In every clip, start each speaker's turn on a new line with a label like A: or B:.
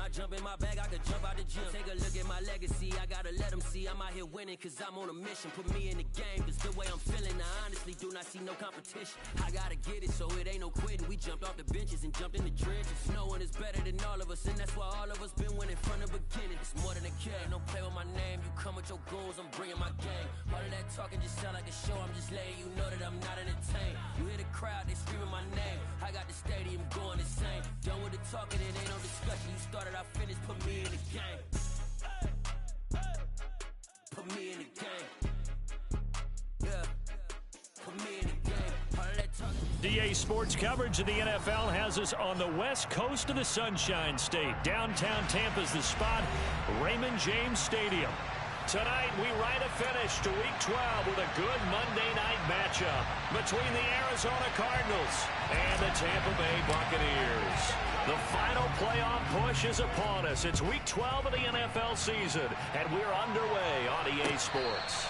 A: I jump in my bag, I could jump out the gym. Take a look at my legacy, I gotta let them see I'm out here winning, cause I'm on a mission. Put me in the game, cause the way I'm feeling, I honestly do not see no competition. I gotta get it, so it ain't no quitting. We jumped off the benches and jumped in the trenches. No one is better than all of us, and that's why all of us been winning from the beginning. It's more than a game, don't play with my name. You come with your goons, I'm bringing my game. All of that talking just sound like a show, I'm just letting you know that I'm not entertained. You hear the crowd, they screaming my name. I got the stadium going insane. Done with the talking, it ain't no discussion. You started, I finished, put me in the game. Put me in the game. Yeah. Put me in the game. All of that talking.
B: DA Sports coverage of the NFL has us on the west coast of the Sunshine State. Downtown Tampa's the spot, Raymond James Stadium. Tonight, we write a finish to Week 12 with a good Monday night matchup between the Arizona Cardinals and the Tampa Bay Buccaneers. The final playoff push is upon us. It's Week 12 of the NFL season, and we're underway on EA Sports.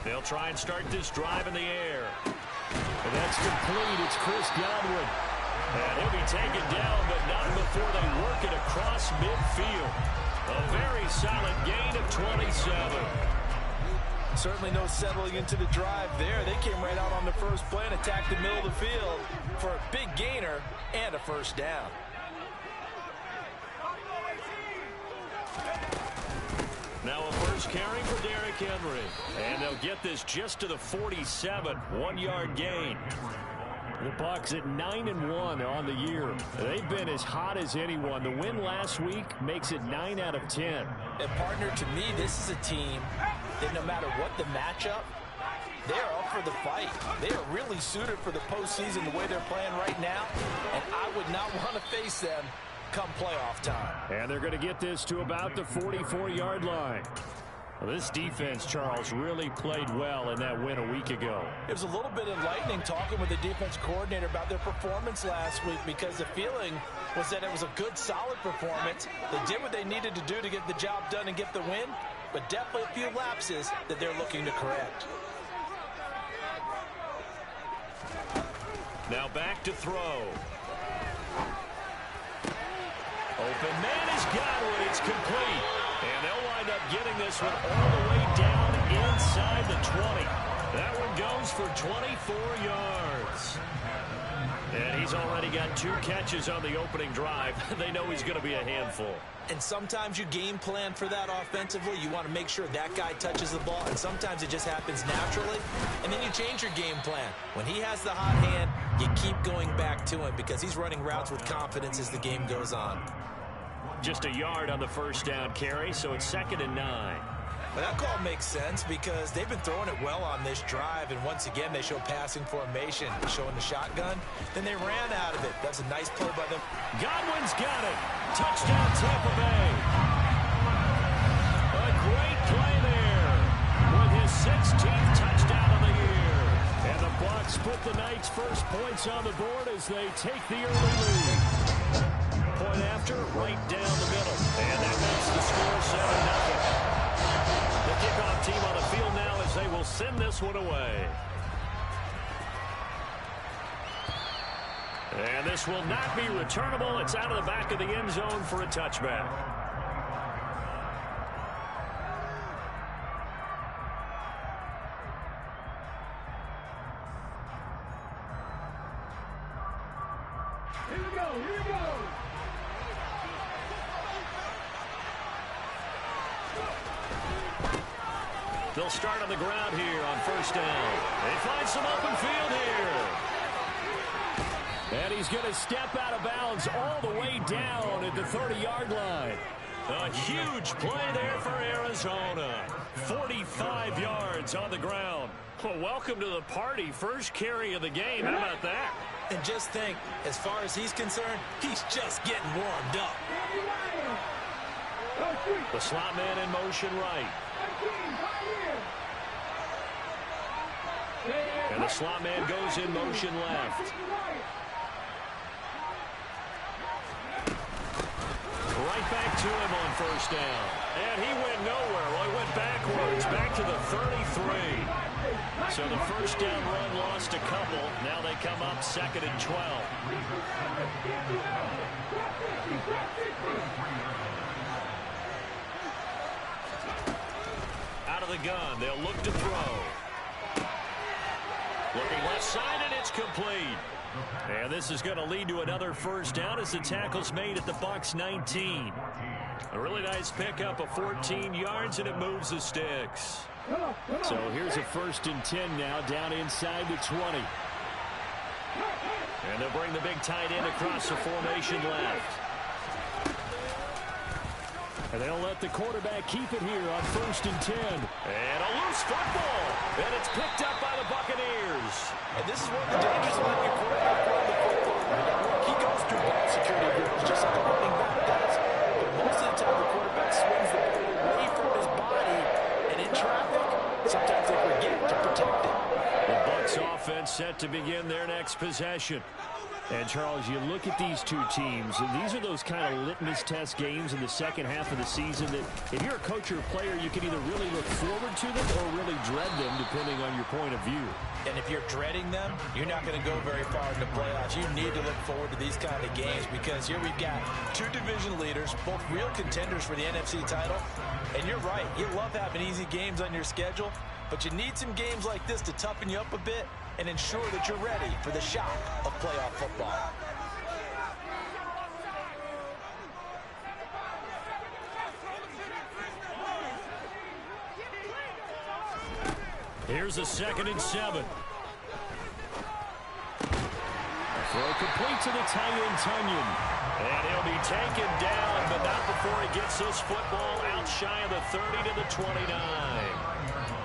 B: They'll try and start this drive in the air. And that's complete. It's Chris Godwin. And he'll be taken down, but not before they work it across midfield. A very solid gain of 27.
C: Certainly no settling into the drive there. They came right out on the first play and attacked the middle of the field for a big gainer and a first down.
B: Now a first carry for Derrick Henry. And they'll get this just to the 47. 1-yard gain. The Bucs at 9-1 on the year. They've been as hot as anyone. The win last week makes it 9 out of 10.
C: And partner, to me, this is a team that no matter what the matchup, they're up for the fight. They are really suited for the postseason the way they're playing right now. And I would not want to face them come playoff time.
B: And they're going to get this to about the 44-yard line. Well, this defense, Charles, really played well in that win a week ago.
C: It was a little bit enlightening talking with the defense coordinator about their performance last week, because the feeling was that it was a good, solid performance. They did what they needed to do to get the job done and get the win, but definitely a few lapses that they're looking to correct.
B: Now back to throw. Open man is Godwin. It's complete. And they'll wind up getting this one all the way down inside the 20. That one goes for 24 yards. And he's already got 2 catches on the opening drive. They know he's going to be a handful.
C: And sometimes you game plan for that offensively. You want to make sure that guy touches the ball, and sometimes it just happens naturally. And then you change your game plan. When he has the hot hand, you keep going back to him because he's running routes with confidence as the game goes on.
B: Just a yard on the first down carry, so it's 2nd and 9.
C: Well, that call makes sense because they've been throwing it well on this drive, and once again they show passing formation, showing the shotgun. Then they ran out of it. That's a nice play by them.
B: Godwin's got it. Touchdown, Tampa Bay. A great play there with his 16th touchdown of the year. And the Bucs put the Knights' first points on the board as they take the early lead. Point after, right down the middle. And that makes the score 7-0. The kickoff team on the field now as they will send this one away. And this will not be returnable. It's out of the back of the end zone for a touchback.
D: Here we go, here we go.
B: They'll start on the ground here on first down. They find some open field here. And he's going to step out of bounds all the way down at the 30-yard line. A huge play there for Arizona. 45 yards on the ground. Well, welcome to the party. First carry of the game. How about that?
C: And just think, as far as he's concerned, he's just getting warmed up.
B: The slot man in motion right. And the slot man goes in motion left. back to him on first down. And he went nowhere. Well, he went backwards, back to the 33. So the first down run lost a couple. Now they come up 2nd and 12. Out of the gun, they'll look to throw. Looking left side, and it's complete. And this is going to lead to another first down as the tackle's made at the Bucs 19. A really nice pickup of 14 yards, and it moves the sticks. So here's a 1st and 10 now, down inside the 20. And they'll bring the big tight end across the formation left. And they'll let the quarterback keep it here on 1st and 10. And a loose football. And it's picked up by the Buccaneers.
C: And this is one of the dangers of letting your quarterback run the football. He goes through ball security drills just like a running back does. But most of the time the quarterback swings the ball away from his body. And in traffic, sometimes they forget to protect it.
B: The Bucs offense set to begin their next possession. And, Charles, you look at these two teams, and these are those kind of litmus test games in the second half of the season that if you're a coach or a player, you can either really look forward to them or really dread them, depending on your point of view.
C: And if you're dreading them, you're not going to go very far in the playoffs. You need to look forward to these kind of games because here we've got two division leaders, both real contenders for the NFC title. And you're right, you love having easy games on your schedule, but you need some games like this to toughen you up a bit and ensure that you're ready for the shock of playoff football.
B: Here's a 2nd and 7. Throw complete to the tight end, Tunyon. And he'll be taken down, but not before he gets this football out shy of the 30 to the 29.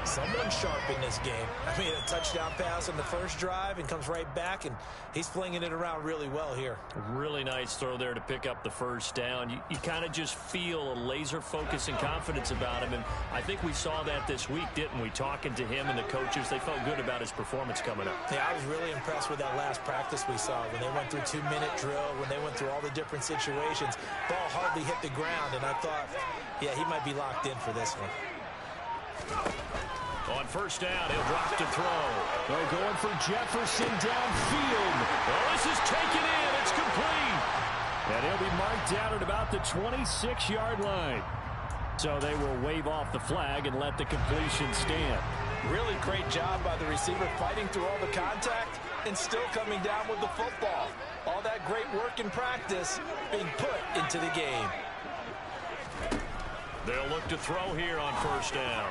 C: Someone sharp in this game. I mean, a touchdown pass on the first drive and comes right back, and he's flinging it around really well here.
B: Really nice throw there to pick up the first down. You kind of just feel a laser focus and confidence about him, and I think we saw that this week, didn't we? Talking to him and the coaches, they felt good about his performance coming up.
C: Yeah, I was really impressed with that last practice we saw when they went through 2-minute drill, when they went through all the different situations. Ball hardly hit the ground, and I thought, yeah, he might be locked in for this one.
B: On first down, he'll drop to throw. They're going for Jefferson downfield. Oh, this is taken in. It's complete. And he'll be marked down at about the 26-yard line. So they will wave off the flag and let the completion stand.
C: Really great job by the receiver fighting through all the contact and still coming down with the football. All that great work in practice being put into the game.
B: They'll look to throw here on first down.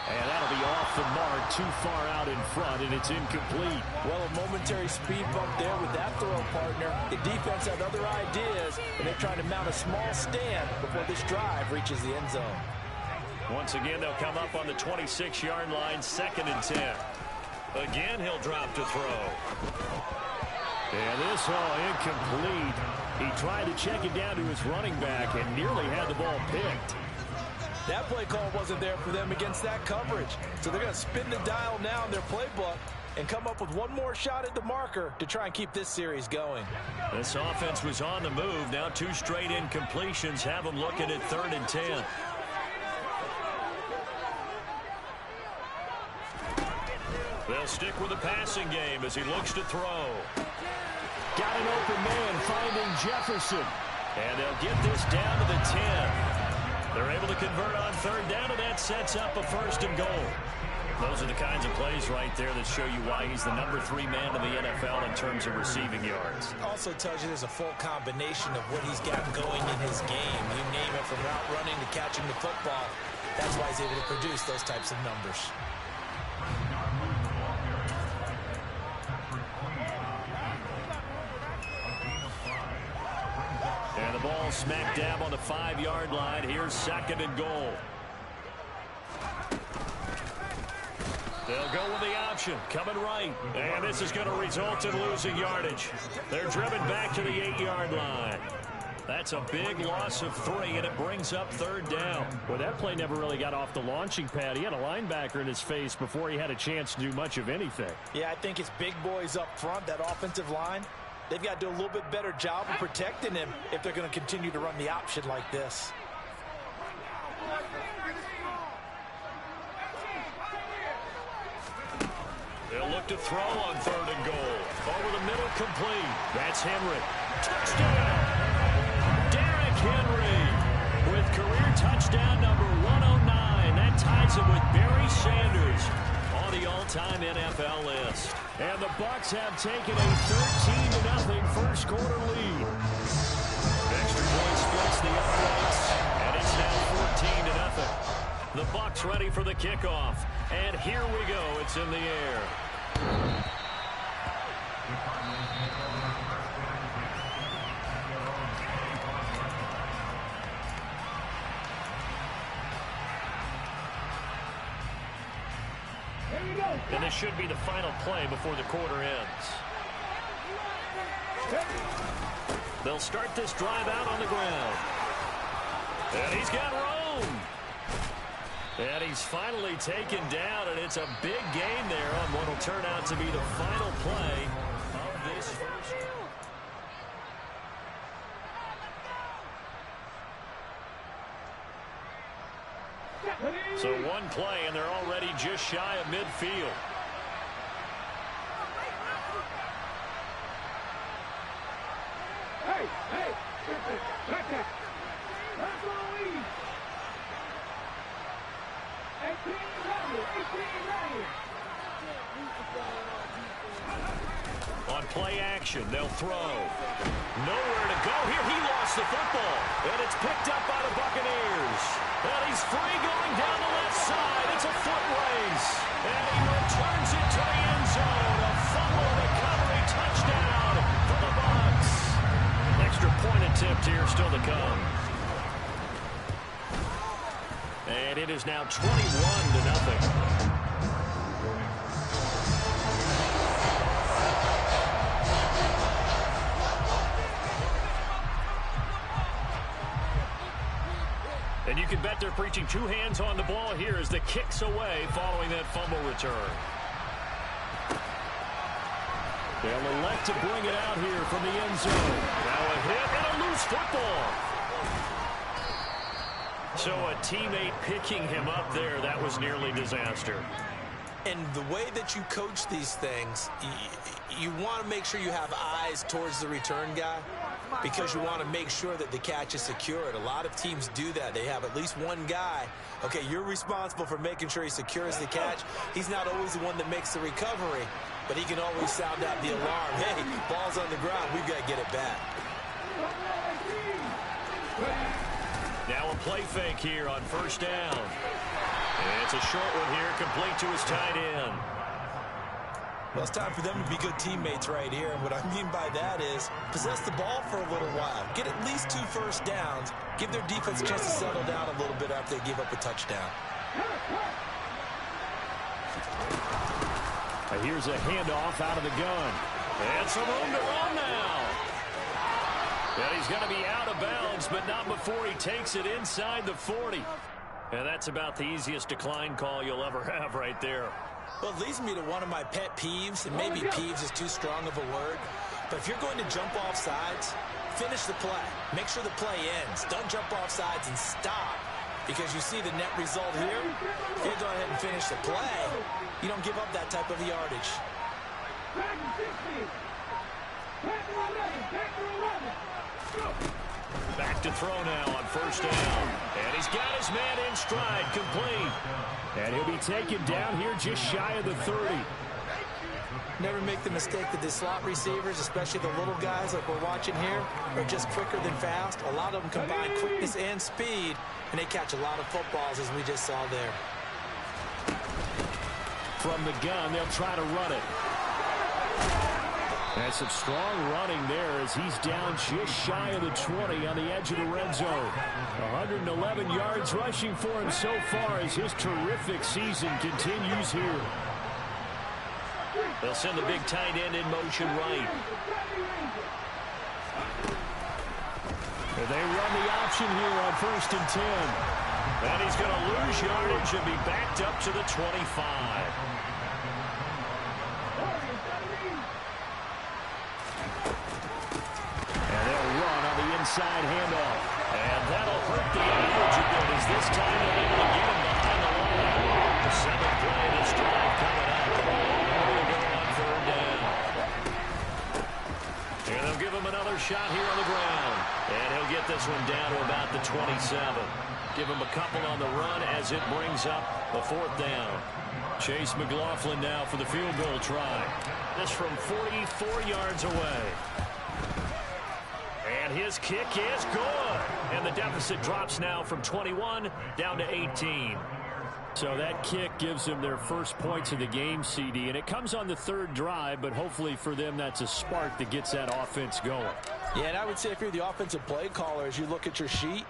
B: And that'll be off the mark, too far out in front, and it's incomplete.
C: Well, a momentary speed bump there with that throw partner. The defense had other ideas, and they're trying to mount a small stand before this drive reaches the end zone.
B: Once again, they'll come up on the 26-yard line, 2nd and 10. Again, he'll drop to throw. And this incomplete. He tried to check it down to his running back and nearly had the ball picked.
C: That play call wasn't there for them against that coverage. So they're going to spin the dial now in their playbook and come up with one more shot at the marker to try and keep this series going.
B: This offense was on the move. Now 2 straight incompletions have them looking at 3rd and 10. They'll stick with the passing game as he looks to throw. Got an open man finding Jefferson. And they'll get this down to the 10. They're able to convert on 3rd down, and that sets up a 1st and goal. Those are the kinds of plays right there that show you why he's the number 3 man in the NFL in terms of receiving yards.
C: Also tells you there's a full combination of what he's got going in his game. You name it, from route running to catching the football. That's why he's able to produce those types of numbers.
B: And the ball smack dab on the 5-yard line. Here's 2nd and goal. They'll go with the option, coming right. And this is going to result in losing yardage. They're driven back to the 8-yard line. That's a big loss of 3, and it brings up 3rd down. Well, that play never really got off the launching pad. He had a linebacker in his face before he had a chance to do much of anything.
C: Yeah, I think it's big boys up front, that offensive line. they've got to do a little bit better job of protecting him if they're going to continue to run the option like this.
B: They'll look to throw on 3rd and goal. Over the middle, complete. That's Henry. Touchdown! Derrick Henry with career touchdown number 109. That ties him with Barry Sanders on the all-time NFL list. And the Bucs have taken a 13-0 first quarter lead. Extra point splits the uprights, and it's now 14-0. The Bucs ready for the kickoff. And here we go. It's in the air. And this should be the final play before the quarter ends. They'll start this drive out on the ground. And he's got room. And he's finally taken down, and it's a big gain there on what will turn out to be the final play of this first. So one play, and they're already just shy of midfield.
D: Hey, back that. That's all we need. 18 right here.
B: On play action, they'll throw. Nowhere to go here. He lost the football, and it's picked up by the Buccaneers. And he's free going down the left side. It's a foot race, and he returns it to the end zone. A fumble recovery touchdown for the Bucs. Extra point attempt here still to come. And it is now 21-0. And you can bet they're preaching two hands on the ball here as the kick's away following that fumble return. They'll elect to bring it out here from the end zone. Now a hit and a loose football. So a teammate picking him up there, that was nearly disaster.
C: And the way that you coach these things, you want to make sure you have eyes towards the return guy because you want to make sure that the catch is secured. A lot of teams do that. They have at least one guy. Okay, you're responsible for making sure he secures the catch. He's not always the one that makes the recovery, but he can always sound out the alarm. Hey, ball's on the ground. We've got to get it back.
B: Now a play fake here on first down. And it's a short one here, complete to his tight end.
C: Well, it's time for them to be good teammates right here. And what I mean by that is possess the ball for a little while. Get at least 2 first downs. Give their defense a chance to settle down a little bit after they give up a touchdown.
B: And here's a handoff out of the gun. And some room to run now. And he's going to be out of bounds, but not before he takes it inside the 40. And that's about the easiest decline call you'll ever have right there.
C: Well, it leads me to one of my pet peeves, and maybe peeves is too strong of a word. But if you're going to jump off sides, finish the play. Make sure the play ends. Don't jump off sides and stop. Because you see the net result here. If you go ahead and finish the play, you don't give up that type of yardage.
B: Back to throw now on first down. And he's got his man in stride, complete. And he'll be taken down here just shy of the 30.
C: Never make the mistake that the slot receivers, especially the little guys like we're watching here, are just quicker than fast. A lot of them combine quickness and speed, and they catch a lot of footballs, as we just saw there.
B: From the gun, they'll try to run it. And some strong running there as he's down just shy of the 20 on the edge of the red zone. 111 yards rushing for him so far as his terrific season continues here. They'll send the big tight end in motion right. And they run the option here on 1st and 10. And he's going to lose yardage and be backed up to the 25. inside handoff. And that'll hurt the average a bit as this time they're able to get him behind the line. The 7th play of this drive coming up. A long way to go on 3rd down. And they'll give him another shot here on the ground. And he'll get this one down to about the 27. Give him a couple on the run as it brings up the 4th down. Chase McLaughlin now for the field goal try. This from 44 yards away. And his kick is good. And the deficit drops now from 21 down to 18. So that kick gives them their first points of the game, CD. And it comes on the 3rd drive, but hopefully for them that's a spark that gets that offense going.
C: Yeah, and I would say if you're the offensive play caller, as you look at your sheet,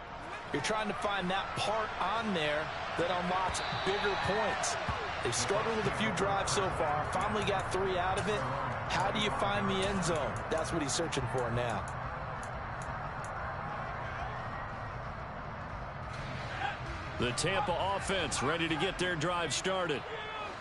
C: you're trying to find that part on there that unlocks bigger points. They've struggled with a few drives so far. Finally got 3 out of it. How do you find the end zone? That's what he's searching for now.
B: The Tampa offense ready to get their drive started.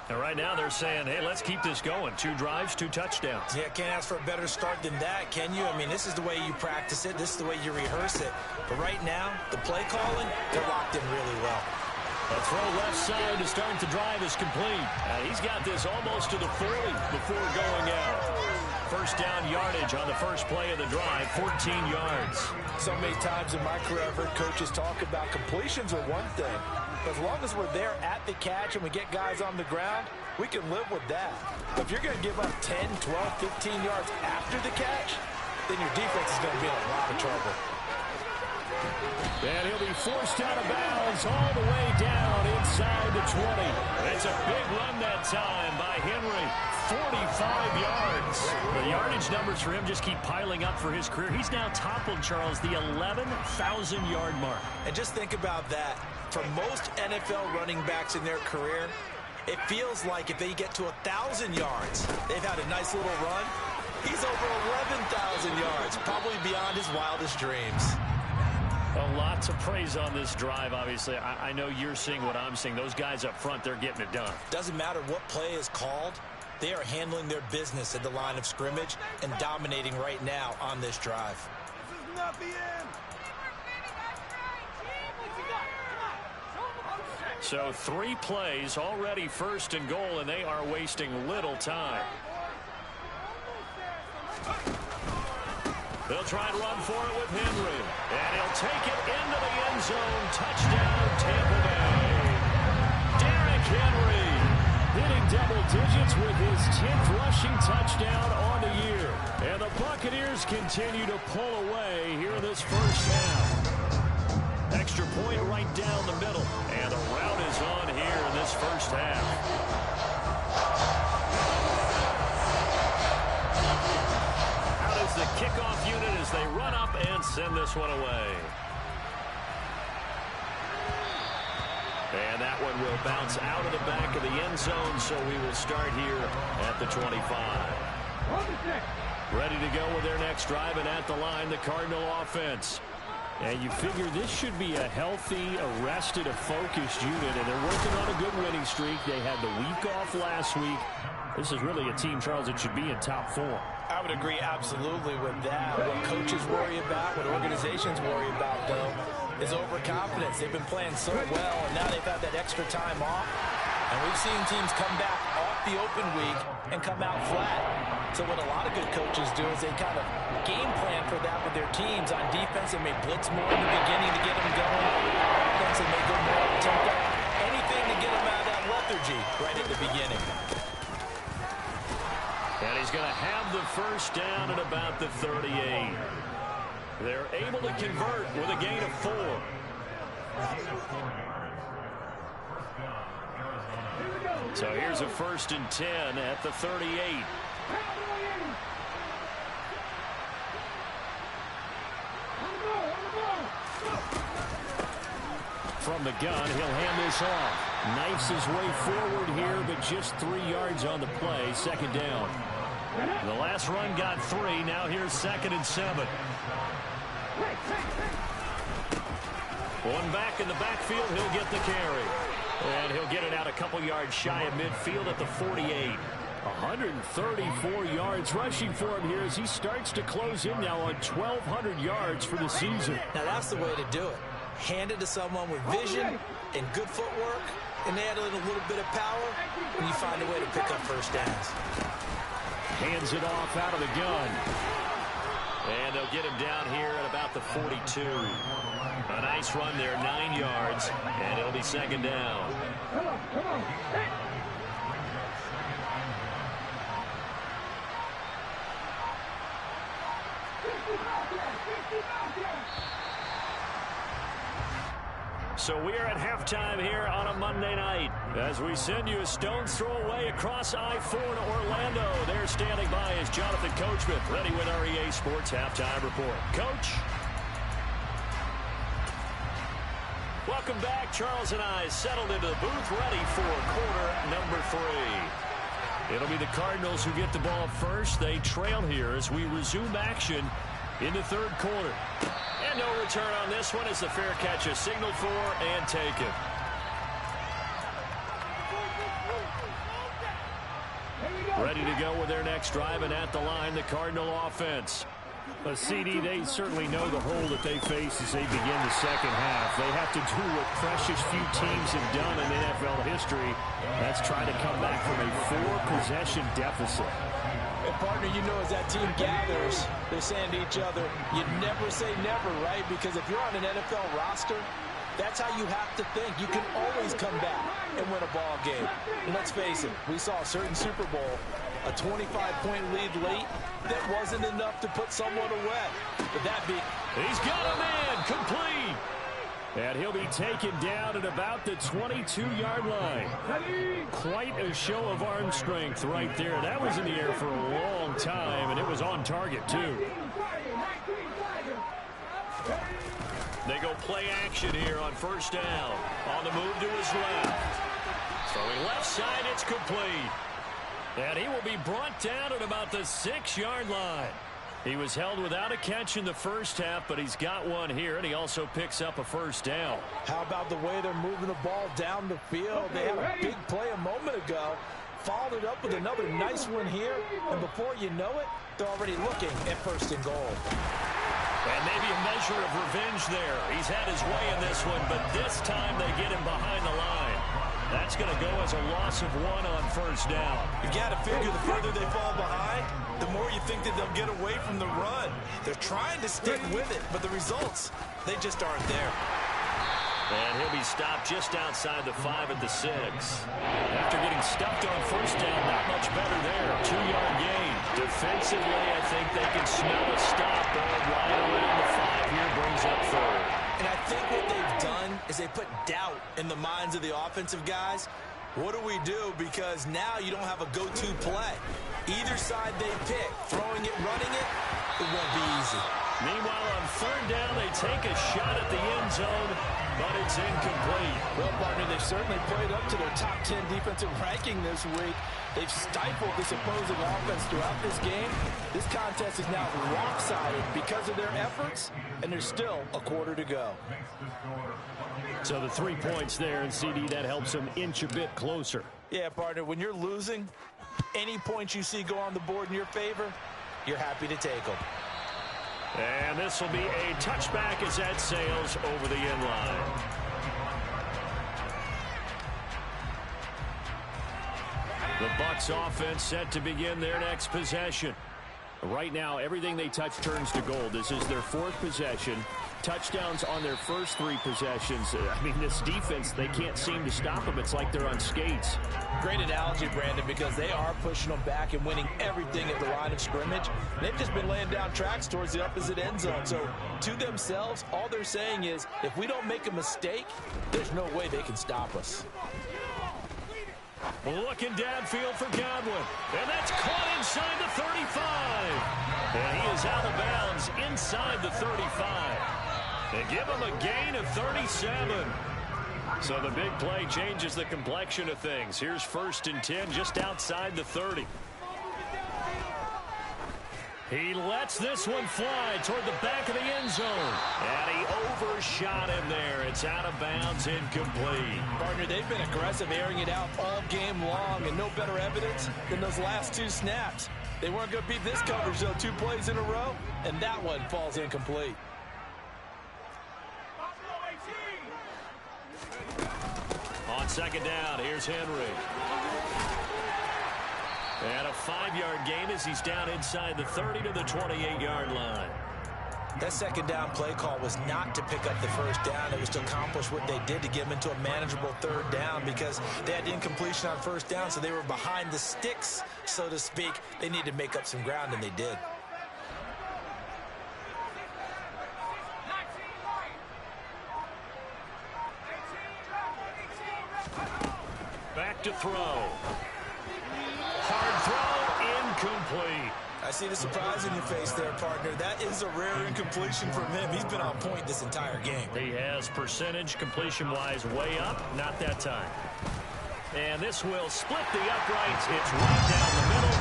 B: And right now they're saying, hey, let's keep this going. 2 drives, 2 touchdowns.
C: Yeah, can't ask for a better start than that, can you? I mean, this is the way you practice it. This is the way you rehearse it. But right now, the play calling, they're locked in really well.
B: A throw left side to start the drive is complete. He's got this almost to the 40 before going out. First down yardage on the first play of the drive, 14 yards.
C: So many times in my career, I've heard coaches talk about completions are one thing. But as long as we're there at the catch and we get guys on the ground, we can live with that. But if you're going to give up 10, 12, 15 yards after the catch, then your defense is going to be in a lot of trouble.
B: And he'll be forced out of bounds all the way down inside the 20. It's a big run that time by Henry. 45 yards. The yardage numbers for him just keep piling up for his career. He's now toppled, Charles, the 11,000-yard mark.
C: And just think about that. For most NFL running backs in their career, it feels like if they get to 1,000 yards, they've had a nice little run. He's over 11,000 yards, probably beyond his wildest dreams.
B: Well, lots of praise on this drive, obviously. I know you're seeing what I'm seeing. Those guys up front, they're getting it done.
C: Doesn't matter what play is called. They are handling their business at the line of scrimmage and dominating right now on this drive.
D: This is not the end.
B: So 3 plays already 1st and goal, and they are wasting little time. They'll try and run for it with Henry. And he'll take it into the end zone. Touchdown, Tampa Bay. Derrick Henry hitting double digits with his 10th rushing touchdown on the year. And the Buccaneers continue to pull away here in this first half. Extra point right down the middle. And the route is on here in this first half. Out is the kickoff unit as they run up and send this one away. And that one will bounce out of the back of the end zone, so we will start here at the 25. Ready to go with their next drive, and at the line, the Cardinal offense. And you figure this should be a healthy, arrested, a focused unit, and they're working on a good winning streak. They had the week off last week. This is really a team, Charles, that should be in top 4.
C: I would agree absolutely with that. What coaches worry about, what organizations worry about, though, is overconfidence. They've been playing so well, and now they've had that extra time off. And we've seen teams come back off the open week and come out flat. So what a lot of good coaches do is they kind of game plan for that with their teams. On defense, they may blitz more in the beginning to get them going. Offense, they may go more up-tempo. Anything to get them out of that lethargy right at the beginning.
B: And he's going to have the first down at about the 38. They're able to convert with a gain of 4. So here's a 1st and 10 at the 38. From the gun, he'll hand this off. Knifes his way forward here, but just 3 yards on the play. 2nd down. The last run got 3. Now here's 2nd and 7. One back in the backfield, he'll get the carry. And he'll get it out a couple yards shy of midfield at the 48. 134 yards rushing for him here as he starts to close in now on 1,200 yards for the season.
C: Now that's the way to do it. Hand it to someone with vision and good footwork, and add in a little bit of power, and you find a way to pick up first downs.
B: Hands it off out of the gun. And they'll get him down here at about the 42. A nice run there, 9 yards, and it'll be second down.
D: Come on.
B: So we are at halftime here on a Monday night as we send you a stone's throw away across I-4 to Orlando. There standing by is Jonathan Coachman, ready with our EA Sports Halftime Report. Coach. Welcome back. Charles and I settled into the booth, ready for quarter number 3. It'll be the Cardinals who get the ball first. They trail here as we resume action in the third quarter. And no return on this one as the fair catch is signaled for and taken. Ready to go with their next drive, and at the line, the Cardinal offense. A CD, they certainly know the hole that they face as they begin the second half. They have to do what precious few teams have done in NFL history. That's try to come back from a 4-possession deficit.
C: And partner, you know, as that team gathers, they're saying to each other, you never say never, right? Because if you're on an NFL roster, that's how you have to think. You can always come back and win a ball game. And let's face it, we saw a certain Super Bowl, a 25-point lead late, that wasn't enough to put someone away. But that beat...
B: He's got a man complete. And he'll be taken down at about the 22-yard line. Quite a show of arm strength right there. That was in the air for a long time, and it was on target, too. They go play action here on first down. On the move to his left. Throwing left side, it's complete. And he will be brought down at about the 6-yard line. He was held without a catch in the first half, but he's got one here, and he also picks up a first down.
C: How about the way they're moving the ball down the field? They had a big play a moment ago, followed it up with another nice one here, and before you know it, they're already looking at first and goal.
B: And maybe a measure of revenge there. He's had his way in this one, but this time they get him behind the line. That's going to go as a loss of 1 on first down.
C: You got to figure the further they fall behind, the more you think that they'll get away from the run. They're trying to stick with it, but the results, they just aren't there.
B: And he'll be stopped just outside the 5 at the 6. After getting stuffed on first down, not much better there. 2-yard gain. Defensively, I think they can smell a stop. Right around the 5 here brings up third.
C: And I think what they've done is they put doubt in the minds of the offensive guys. What do we do? Because now you don't have a go-to play. Either side they pick, throwing it, running it, it won't be easy.
B: Meanwhile, on third down, they take a shot at the end zone, but it's incomplete.
C: Well, partner, they've certainly played up to their top 10 defensive ranking this week. They've stifled this opposing offense throughout this game. This contest is now lopsided because of their efforts, and there's still a quarter to go.
B: So the 3 points there, and CD, that helps them inch a bit closer.
C: Yeah, partner, when you're losing, any points you see go on the board in your favor, you're happy to take them.
B: And this will be a touchback as that sails over the end line. The Bucs offense set to begin their next possession. Right now, everything they touch turns to gold. This is their 4th possession. Touchdowns on their first 3 possessions. I mean, this defense, they can't seem to stop them. It's like they're on skates.
C: Great analogy, Brandon, because they are pushing them back and winning everything at the line of scrimmage. They've just been laying down tracks towards the opposite end zone. So, to themselves, all they're saying is, if we don't make a mistake, there's no way they can stop us.
B: Looking downfield for Godwin. And that's caught inside the 35. And he is out of bounds inside the 35. They give him a gain of 37. So the big play changes the complexion of things. Here's 1st and 10 just outside the 30. He lets this one fly toward the back of the end zone. And he overshot him there. It's out of bounds, incomplete.
C: Partner, they've been aggressive, airing it out all game long, and no better evidence than those last 2 snaps. They weren't going to beat this coverage, though, 2 plays in a row, and that one falls incomplete.
B: On second down, here's Henry. And a 5-yard gain as he's down inside the 30 to the 28-yard line.
C: That second down play call was not to pick up the first down. It was to accomplish what they did to get them into a manageable third down because they had incompletion on first down, so they were behind the sticks, so to speak. They needed to make up some ground, and they did.
B: Back to throw. Hard throw, incomplete.
C: I see the surprise in your face there, partner. That is a rare incompletion from him. He's been on point this entire game.
B: He has percentage completion-wise way up. Not that time. And this will split the uprights. It's right down the middle.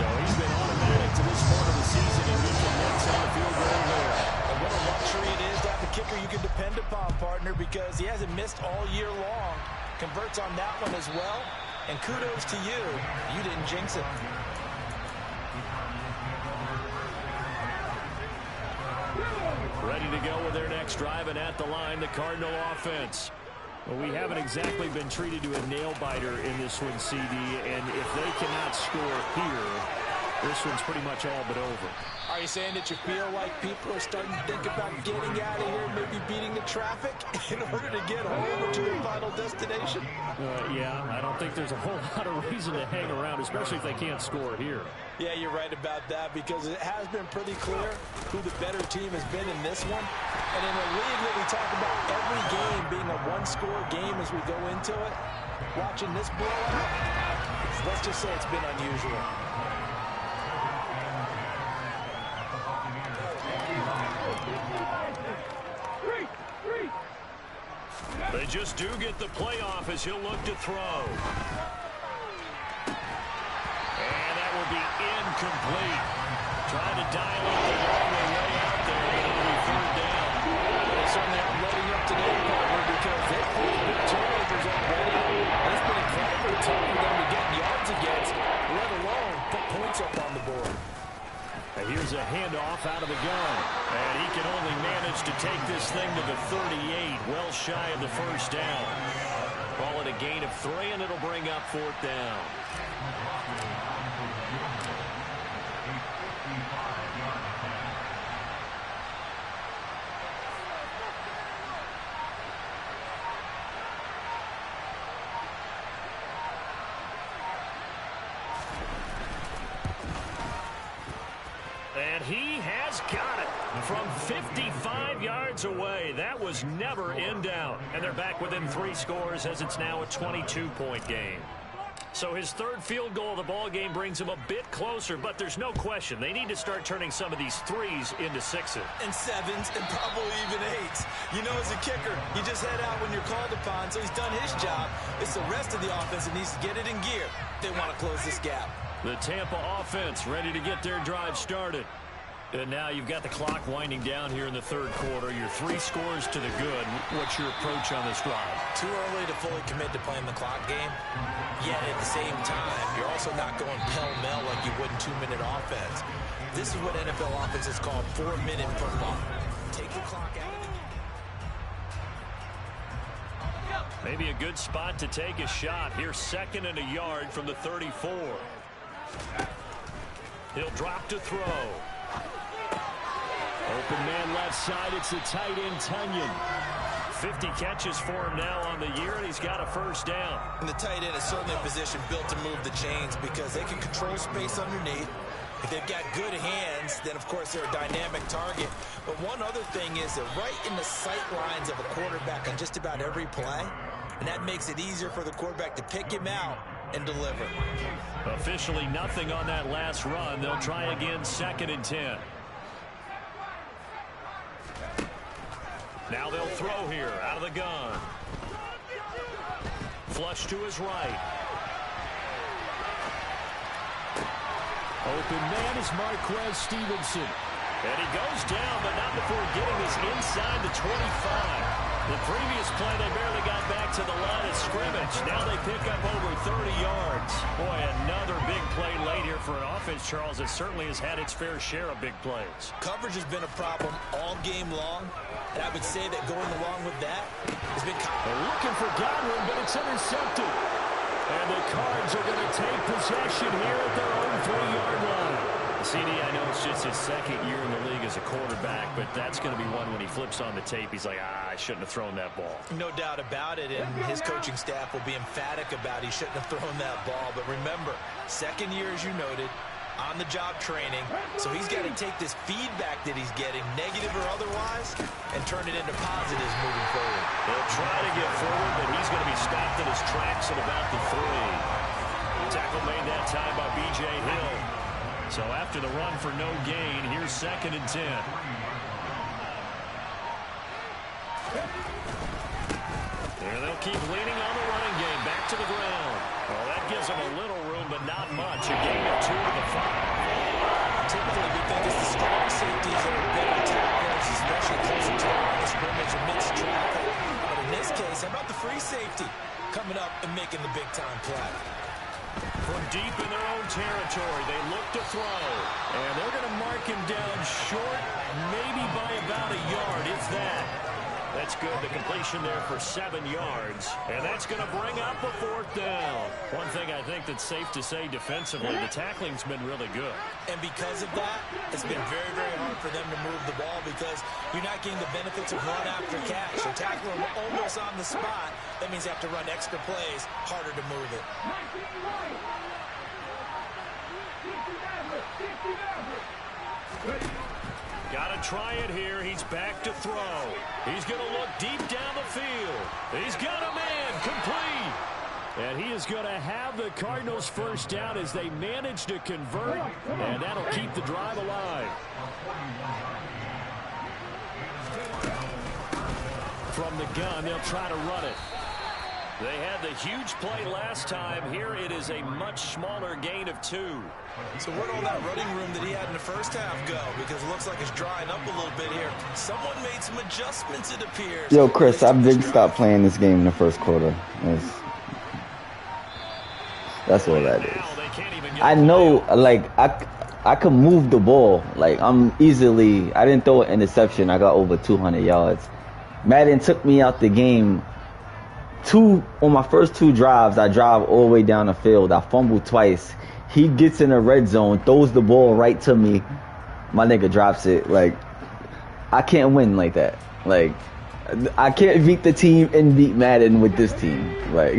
B: So he's been automatic to this part of the season, and he can net on the field goal there.
C: And what a luxury it is to have a kicker you can depend upon, partner, because he hasn't missed all year long. Converts on that one as well. And kudos to you. You didn't jinx it.
B: Ready to go with their next drive, and at the line, the Cardinal offense. Well, we haven't exactly been treated to a nail-biter in this one, CD, and if they cannot score here, this one's pretty much all but over.
C: Are you saying that you feel like people are starting to think about getting out of here, maybe beating the traffic in order to get home or to their final destination?
B: Yeah, I don't think there's a whole lot of reason to hang around, especially if they can't score here.
C: Yeah, you're right about that because it has been pretty clear who the better team has been in this one. And in a league that we talk about every game being a one-score game as we go into it, watching this blowout, let's just say it's been unusual.
B: They just do get the playoff as he'll look to throw. And that will be incomplete. Trying to dial up the long way out there. It'll be third down.
C: They certainly aren't loading up today, partner, because they've put big turnovers already. It's been incredibly tough for them to get yards against, let alone put points up on the board.
B: And here's a handoff out of the gun. And he can only manage to take this thing to the 38, well shy of the first down. Call it a gain of 3, and it'll bring up fourth down. And he has got it from 55 yards away. That was never in doubt. And they're back within 3 scores as it's now a 22-point game. So his third field goal of the ball game brings him a bit closer, but there's no question they need to start turning some of these threes into 6s.
C: And 7s and probably even 8s. You know, as a kicker, you just head out when you're called upon, so he's done his job. It's the rest of the offense that needs to get it in gear. They want to close this gap.
B: The Tampa offense ready to get their drive started. And now you've got the clock winding down here in the third quarter. Your 3 scores to the good. What's your approach on this drive?
C: Too early to fully commit to playing the clock game. Yet at the same time, you're also not going pell-mell like you would in 2-minute offense. This is what NFL offenses call 4-minute football. Take the clock out of the game.
B: Maybe a good spot to take a shot. Here's 2nd and a yard from the 34. He'll drop to throw. Open man left side. It's the tight end, Tunyon. 50 catches for him now on the year, and he's got a first down.
C: And the tight end is certainly a position built to move the chains because they can control space underneath. If they've got good hands, then, of course, they're a dynamic target. But one other thing is they're right in the sight lines of a quarterback on just about every play, and that makes it easier for the quarterback to pick him out and deliver.
B: Officially nothing on that last run. They'll try again, 2nd and 10. Now they'll throw here out of the gun. Flush to his right. Open man is Marquez Stevenson. And he goes down, but not before getting this inside the 25. The previous play, they barely got back to the line of scrimmage. Now they pick up over 30 yards. Boy, another big play late here for an offense, Charles, that certainly has had its fair share of big plays.
C: Coverage has been a problem all game long, and I would say that going along with that has been...
B: They're looking for Godwin, but it's intercepted. And the Cards are going to take possession here at their own 3-yard line. CD, I know it's just his second year in the league as a quarterback, but that's going to be one when he flips on the tape, he's like, I shouldn't have thrown that ball.
C: No doubt about it, and his coaching staff will be emphatic about he shouldn't have thrown that ball. But remember, second year, as you noted, on-the-job training, so he's got to take this feedback that he's getting, negative or otherwise, and turn it into positives moving forward.
B: He'll try to get forward, but he's going to be stopped in his tracks at about the 3. Tackle made that time by B.J. Hill. So after the run for no gain, here's 2nd and 10. There they'll keep leaning on the running game. Back to the ground. Well, that gives them a little room, but not much. A gain of 2 to the 5.
C: Typically, we think it's the strong safeties that are better tacklers, especially closer to the line of scrimmage amidst traffic. But in this case, how about the free safety coming up and making the big-time play?
B: From deep in their own territory, they look to throw. And they're going to mark him down short, maybe by about a yard, if that. That's good. The completion there for 7 yards. And that's going to bring up a 4th down. One thing I think that's safe to say defensively, the tackling's been really good.
C: And because of that, it's been very, very hard for them to move the ball because you're not getting the benefits of run after catch. They're tackling almost on the spot. That means they have to run extra plays, harder to move it.
B: Got to try it here. He's back to throw. He's going to look deep down the field. He's got a man complete. And he is going to have the Cardinals first down as they manage to convert. And that'll keep the drive alive. From the gun, they'll try to run it. They had the huge play last time. Here it is a much smaller gain of 2.
C: So where'd all that running room that he had in the first half go? Because it looks like it's drying up a little bit here. Someone made some adjustments, it appears.
E: Yo, Chris, I didn't stop playing this game in the first quarter. That's all that is. I know, like, I can move the ball. Like, I didn't throw an interception. I got over 200 yards. Madden took me out the game. On my first 2 drives, I drive all the way down the field. I fumbled twice. He gets in the red zone, throws the ball right to me. My nigga drops it. Like, I can't win like that. Like, I can't beat the team and beat Madden with this team. Like,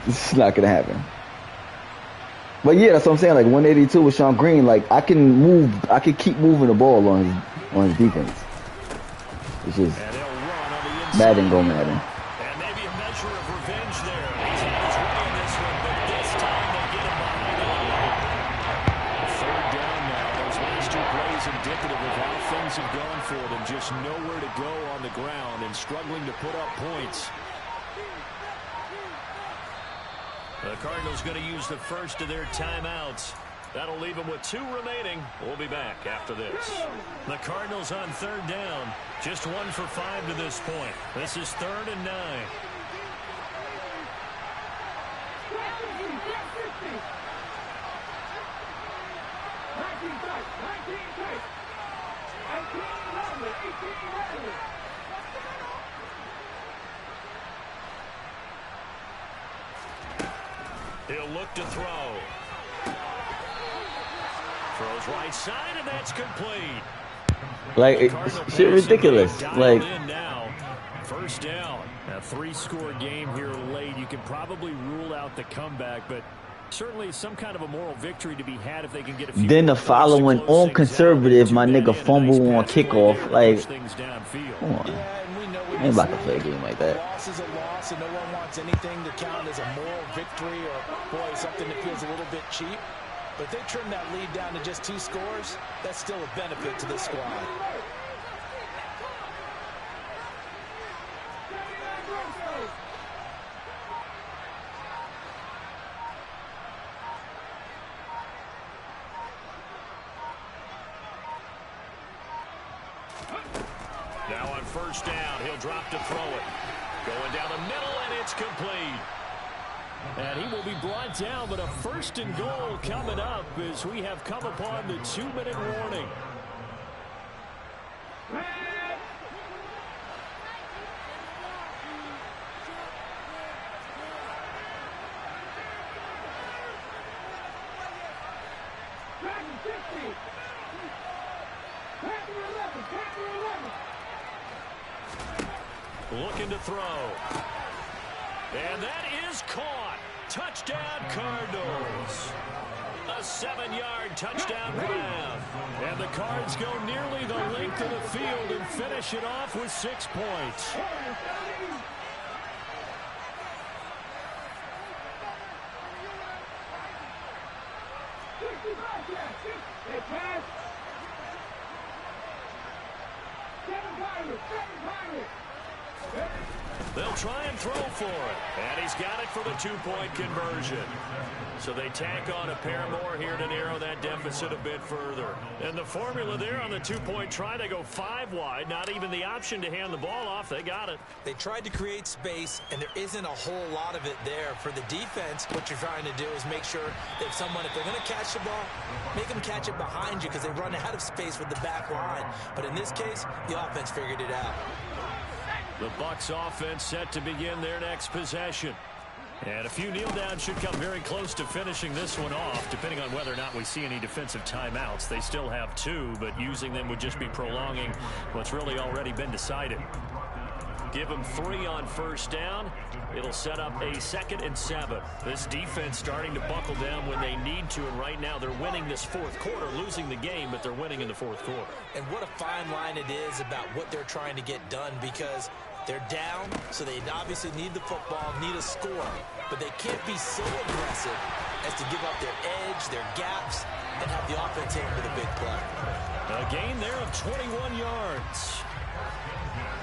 E: it's not gonna happen. But yeah, that's what I'm saying. Like 182 with Sean Green. Like, I can keep moving the ball on his defense. It's just Madden go Madden.
B: Have gone for them, just nowhere to go on the ground and struggling to put up points. The Cardinals going to use the first of their timeouts. That'll leave them with 2 remaining. We'll be back after this. The Cardinals on 3rd down, just 1 for 5 to this point. This is 3rd and 9. He'll look to throw. Throws right side, and that's complete.
E: Like, shit ridiculous. Like,
B: first down. A 3-score game here late. You can probably rule out the comeback, but certainly some kind of a moral victory to be had if they can get a few.
E: Then the following on conservative, my nigga fumble on kickoff. Like, come on. I ain't about to play a game like that.
C: Loss is a loss, and no one wants anything to count as a moral victory or, boy, something that feels a little bit cheap. But if they trim that lead down to just 2 scores, that's still a benefit to this squad.
B: Now on first down, he'll drop to throw it. Going down the middle, and it's complete. And he will be brought down, but a first and goal coming up as we have come upon the 2-minute warning. Looking to throw. And that is caught. Touchdown, Cardinals. A 7-yard touchdown grab. And the Cards go nearly the length of the field and finish it off with 6 points. They'll try and throw for it. And he's got it for the 2-point conversion. So they tack on a pair more here to narrow that deficit a bit further. And the formula there on the 2-point try, they go 5 wide. Not even the option to hand the ball off. They got it.
C: They tried to create space, and there isn't a whole lot of it there. For the defense, what you're trying to do is make sure that if they're going to catch the ball, make them catch it behind you because they run out of space with the back line. But in this case, the offense figured it out.
B: The Bucs offense set to begin their next possession. And a few kneel downs should come very close to finishing this one off, depending on whether or not we see any defensive timeouts. They still have 2, but using them would just be prolonging what's really already been decided. Give them 3 on first down. It'll set up a 2nd and 7. This defense starting to buckle down when they need to, and right now they're winning this 4th quarter, losing the game, but they're winning in the 4th quarter.
C: And what a fine line it is about what they're trying to get done, because they're down, so they obviously need the football, need a score, but they can't be so aggressive as to give up their edge, their gaps, and have the offense aim for the big play.
B: A gain there of 21 yards.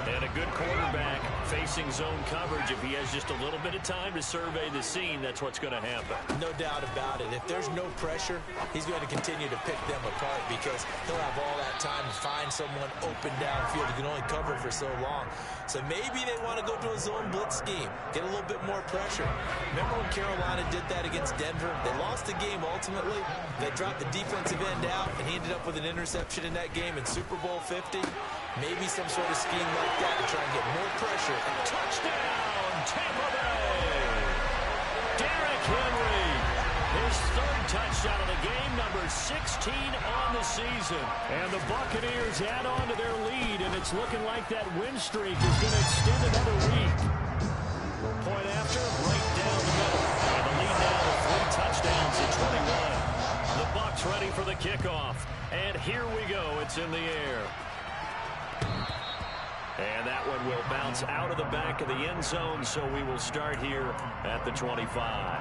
B: And a good quarterback facing zone coverage. If he has just a little bit of time to survey the scene, that's what's going to happen.
C: No doubt about it. If there's no pressure, he's going to continue to pick them apart because he'll have all that time to find someone open downfield. He can only cover for so long. So maybe they want to go to a zone blitz scheme, get a little bit more pressure. Remember when Carolina did that against Denver? They lost the game ultimately. They dropped the defensive end out, and he ended up with an interception in that game in Super Bowl 50. Maybe some sort of scheme like that to try and get more pressure.
B: Touchdown, Tampa Bay! Derrick Henry, his 3rd touchdown of the game, number 16 on the season. And the Buccaneers add on to their lead, and it's looking like that win streak is going to extend another week. Point after, right down the middle. And the lead now to 3 touchdowns at 21. The Bucs ready for the kickoff. And here we go. It's in the air. And that one will bounce out of the back of the end zone, so we will start here at the 25.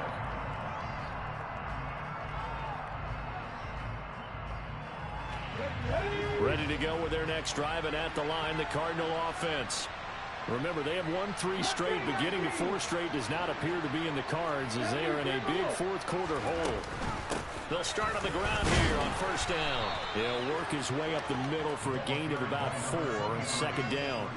B: Ready to go with their next drive, and at the line, the Cardinal offense. Remember, they have won 3 straight, but getting to 4 straight does not appear to be in the cards as they are in a big 4th quarter hole. They'll start on the ground here on first down. He'll work his way up the middle for a gain of about 4, 2nd down.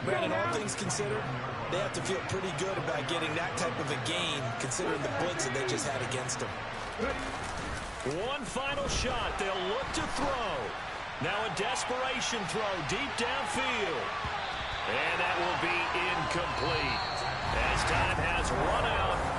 C: Brandon, all things considered, they have to feel pretty good about getting that type of a gain, considering the blitz that they just had against them.
B: One final shot. They'll look to throw. Now a desperation throw deep downfield. And that will be incomplete as time has run out.